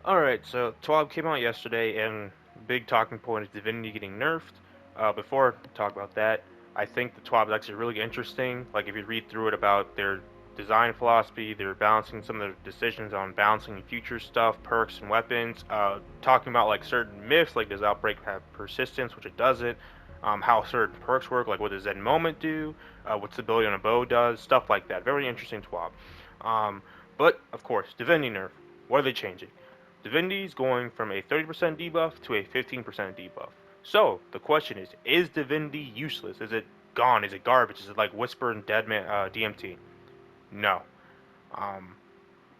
Alright, so 12 came out yesterday, and big talking point is Divinity getting nerfed. Before I talk about that, I think the 12 is actually really interesting. Like, if you read through it about their design philosophy, they're balancing some of the decisions on balancing future stuff, perks, and weapons. Talking about, like, certain myths, like, does Outbreak have persistence, which it doesn't. How certain perks work, like what does Zen Moment do, what's the ability on a bow does, stuff like that. Very interesting 12. Um, but, of course, Divinity nerf. What are they changing? Divinity's going from a 30% debuff to a 15% debuff. So, the question is Divinity useless? Is it gone? Is it garbage? Is it like Whisper and Deadman DMT? No. Um,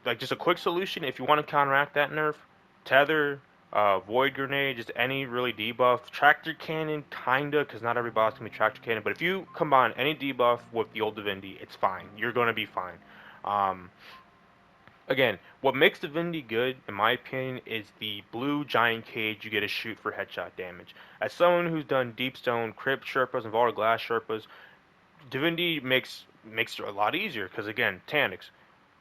like, just a quick solution, if you want to counteract that nerf, Tether, Void Grenade, just any really debuff. Tractor Cannon, kinda, because not every boss can be Tractor Cannon, but if you combine any debuff with the old Divinity, it's fine. You're going to be fine. Um, Again, what makes Divinity good, in my opinion, is the blue giant cage you get to shoot for headshot damage. As someone who's done Deep Stone, Crypt Sherpas, and Vault of Glass Sherpas, Divinity makes it a lot easier because again, Tanics.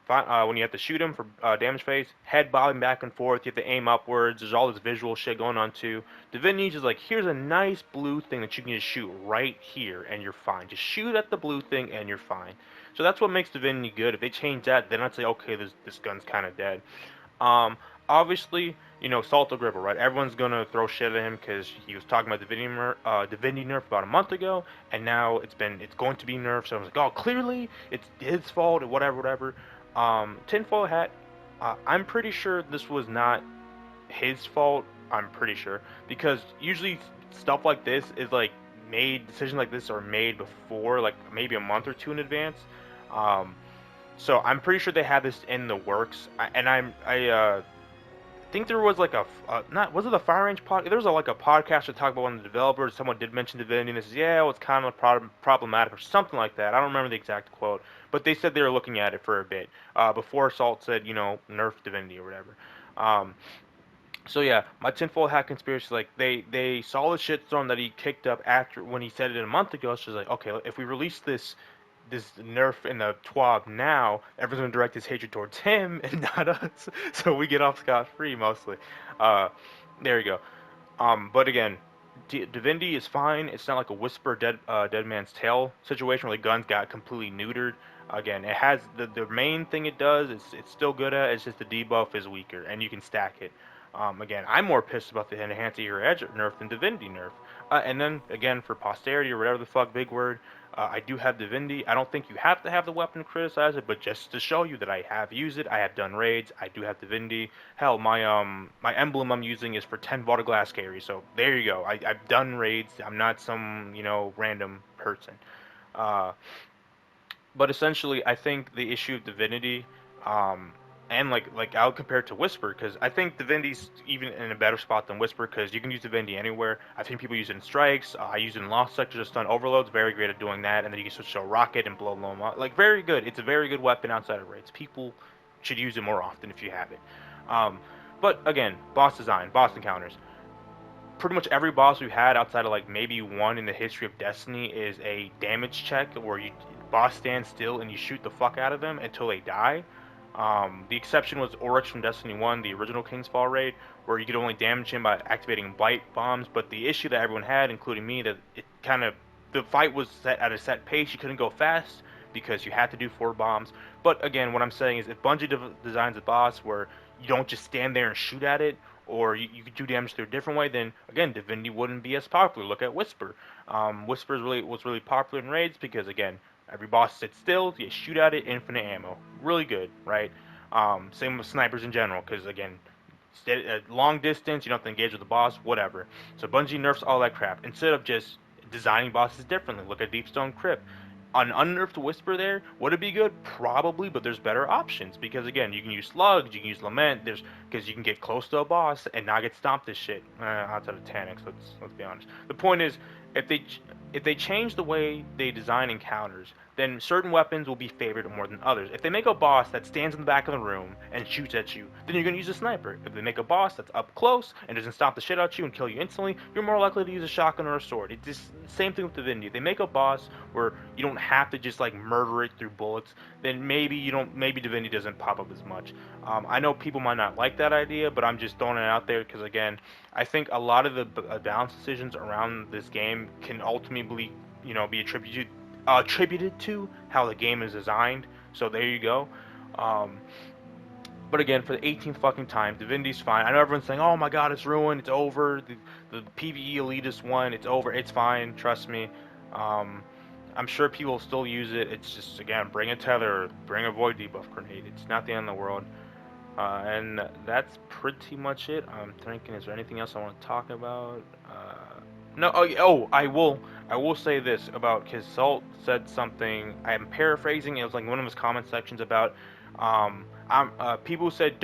When you have to shoot him for damage phase, head bobbing back and forth, you have to aim upwards. There's all this visual shit going on too. Divinity is like, here's a nice blue thing that you can just shoot right here, and you're fine. Just shoot at the blue thing, and you're fine. So that's what makes Divinity good. If they change that, then I'd say, okay, this gun's kind of dead. Um, Obviously, Salto Gripper, right? Everyone's gonna throw shit at him because he was talking about Divinity nerf about a month ago, and now it's going to be nerfed. So I was like, oh, clearly it's his fault, or whatever, whatever. Tinfoil Hat, I'm pretty sure this was not his fault. I'm pretty sure because usually stuff like this is like decisions like this are made before, like maybe a month or two in advance. Um, so I'm pretty sure they had this in the works, I think there was like not was it the Fire Range pod? There was like a podcast that talked about one of the developers. Someone did mention Divinity, and they says, yeah, well, it's kind of problematic or something like that. I don't remember the exact quote, but they said they were looking at it for a bit before Salt said, nerf Divinity or whatever. Um, so yeah, my tinfoil hat conspiracy, like they saw the shitstorm that he kicked up after when he said it a month ago. It's just like, okay, if we release this nerf in the TWAB now, everyone's gonna direct his hatred towards him and not us, so we get off scot free mostly. Uh, there you go. But again, Divinity is fine. It's not like a Whisper Dead Man's Tale situation where the guns got completely neutered. Again, it has the main thing it does. It's still good at. It's just the debuff is weaker, and you can stack it. Again, I'm more pissed about the Enhance Your Edge nerf than Divinity nerf. And then again, for posterity or whatever the fuck, big word. I do have Divinity. I don't think you have to have the weapon to criticize it, but just to show you that I have used it, I have done raids. I do have Divinity. Hell, my emblem I'm using is for 10 Vault of Glass carry. So there you go. I've done raids. I'm not some random person. Uh, but essentially, I think the issue of Divinity, um, and like I would compare it to Whisper because I think Divinity's even in a better spot than Whisper because you can use Divinity anywhere. I think people use it in strikes. I use it in Lost Sectors to stun overloads. Very great at doing that, and then you can switch to a rocket and blow them up. Like very good. It's a very good weapon outside of raids. People should use it more often if you have it. Um, but again, boss design, boss encounters. Pretty much every boss we've had outside of like maybe one in the history of Destiny is a damage check where you boss stands still and you shoot the fuck out of them until they die. The exception was Oryx from Destiny 1, the original King's Fall raid, where you could only damage him by activating blight bombs. But the issue that everyone had, including me, that it kind of the fight was set at a set pace. You couldn't go fast because you had to do 4 bombs. But again, what I'm saying is if Bungie designs a boss where you don't just stand there and shoot at it, or you could do damage through a different way, then again, Divinity wouldn't be as popular. Look at Whisper. Whisper was really popular in raids because again, every boss sits still, you shoot at it, infinite ammo, really good, right? Same with snipers in general, because again, at long distance, you don't have to engage with the boss, whatever. So Bungie nerfs all that crap instead of just designing bosses differently. Look at Deepstone Crypt. An unnerfed Whisper there, would it be good? Probably, but there's better options because again, you can use slugs, you can use lament. Because you can get close to a boss and not get stomped this shit. Outside of Tanics, let's be honest. The point is, if they change the way they design encounters, then certain weapons will be favored more than others. If they make a boss that stands in the back of the room and shoots at you, then you're going to use a sniper. If they make a boss that's up close and doesn't stomp the shit out of you and kill you instantly, you're more likely to use a shotgun or a sword. It's just same thing with Divinity. If they make a boss where you don't have to just like murder it through bullets, then maybe Divinity doesn't pop up as much. I know people might not like that idea, but I'm just throwing it out there because again, I think a lot of the balance decisions around this game can ultimately, be attributed to how the game is designed. So there you go. Um, but again, for the 18th fucking time, Divinity's fine. I know everyone's saying, "Oh my God, it's ruined. It's over. The PVE elitist won. It's over. It's fine. Trust me." Um, I'm sure people will still use it. It's just again, bring a tether, bring a void debuff grenade. It's not the end of the world. And that's pretty much it. I'm thinking, is there anything else I want to talk about? No. Oh, I will say this about because Salt said something. I'm paraphrasing. It was like one of his comment sections about. People said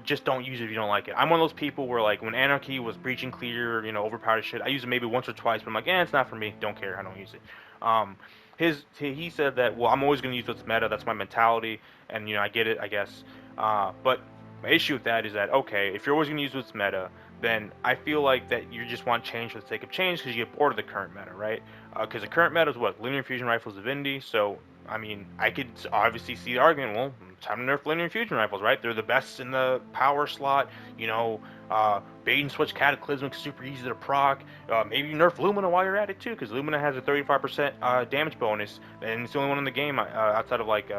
just don't use it if you don't like it. I'm one of those people where like when Anarchy was breaching clear, overpowered shit, I used it maybe once or twice, but I'm like, it's not for me. Don't care. I don't use it. Um, he said that I'm always gonna use what's meta. That's my mentality, and I get it, I guess. But my issue with that is that okay, if you're always gonna use what's meta, then I feel like that you just want change for the sake of change because you get bored of the current meta, right? Because the current meta is what linear fusion rifles, Divinity. So I mean, I could obviously see the argument. Well, it's time to nerf linear fusion rifles, right? They're the best in the power slot. Bait and switch Cataclysmic, super easy to proc. Maybe you nerf Lumina while you're at it too, because Lumina has a 35% damage bonus, and it's the only one in the game outside of like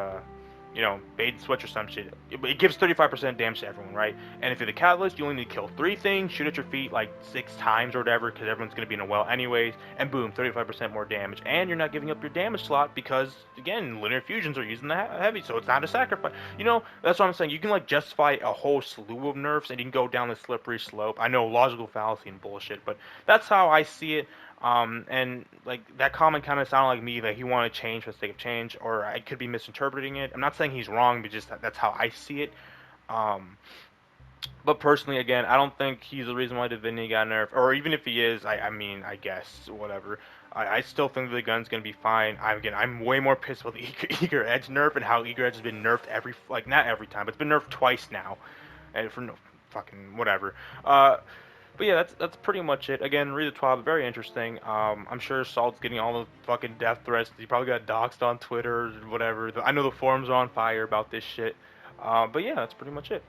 bait and switch or some shit. It gives 35% damage to everyone, right? And if you're the Catalyst, you only need to kill 3 things, shoot at your feet like 6 times or whatever, because everyone's going to be in a well anyways, and boom, 35% more damage. And you're not giving up your damage slot because, again, linear fusions are using the heavy, so it's not a sacrifice. That's what I'm saying. You can like justify a whole slew of nerfs, and you can go down the slippery slope. I know logical fallacy and bullshit, but that's how I see it. And like that comment kind of sounded like me that he wanted change for the sake of change, or I could be misinterpreting it. I'm not saying he's wrong, but just that's how I see it. Um, but personally, again, I don't think he's the reason why Divinity got nerfed, or even if he is, I mean, I guess whatever. I still think the gun's gonna be fine. I'm way more pissed with the Eager Edge nerf and how Eager Edge has been nerfed like not every time, but it's been nerfed twice now, and for no fucking whatever. But yeah, that's pretty much it. Again, read the TWAB, very interesting. I'm sure Salt's getting all the fucking death threats. He probably got doxxed on Twitter or whatever. I know the forums are on fire about this shit. But yeah, that's pretty much it.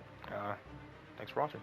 Thanks for watching.